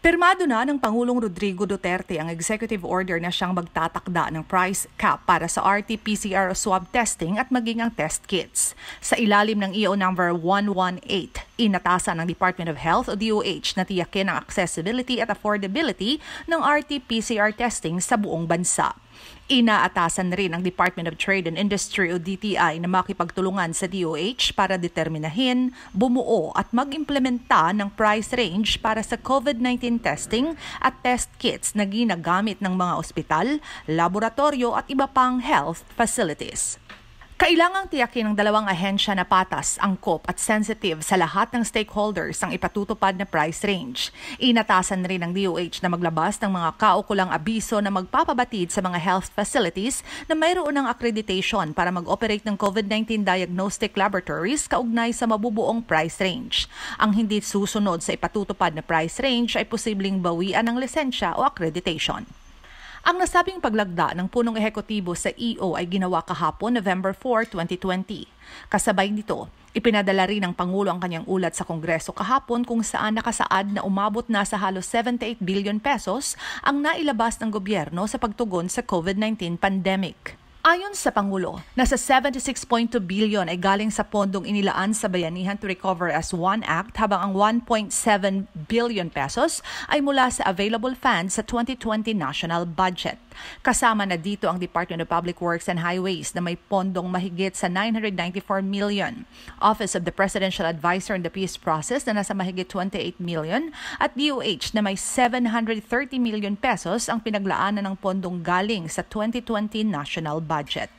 Pirmado na ng Pangulong Rodrigo Duterte ang executive order na siyang magtatakda ng price cap para sa RT-PCR swab testing at maging ang test kits. Sa ilalim ng EO number 118, inatasan ng Department of Health o DOH na tiyakin ang accessibility at affordability ng RT-PCR testing sa buong bansa. Inaatasan rin ng Department of Trade and Industry o DTI na makipagtulungan sa DOH para determinahin, bumuo at mag-implementa ng price range para sa COVID-19 testing at test kits na ginagamit ng mga ospital, laboratorio at iba pang health facilities. Kailangang tiyakin ng dalawang ahensya na patas, angkop at sensitive sa lahat ng stakeholders ang ipatutupad na price range. Inatasan rin ng DOH na maglabas ng mga kaukulang abiso na magpapabatid sa mga health facilities na mayroon ng accreditation para mag-operate ng COVID-19 diagnostic laboratories kaugnay sa mabubuong price range. Ang hindi susunod sa ipatutupad na price range ay posibleng bawian ng lisensya o accreditation. Ang nasabing paglagda ng punong ehekutibo sa EO ay ginawa kahapon November 4, 2020. Kasabay nito, ipinadala rin ng Pangulo ang kanyang ulat sa Kongreso kahapon kung saan nakasaad na umabot na sa halos 78 billion pesos ang nailabas ng gobyerno sa pagtugon sa COVID-19 pandemic. Ayon sa Pangulo, nasa 76.2 billion ay galing sa pondong inilaan sa Bayanihan to Recover as One Act habang ang 1.7 billion pesos ay mula sa available funds sa 2020 national budget. Kasama na dito ang Department of Public Works and Highways na may pondong mahigit sa 994 million, Office of the Presidential Advisor in the Peace Process na nasa mahigit 28 million at DOH na may 730 million pesos ang pinaglaanan ng pondong galing sa 2020 national budget.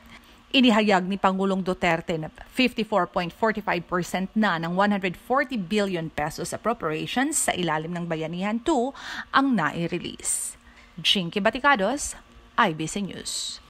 Inihayag ni Pangulong Duterte na 54.45% na ng 140 billion pesos appropriations sa ilalim ng Bayanihan 2 ang nai-release. Jinky Baticados, IBC News.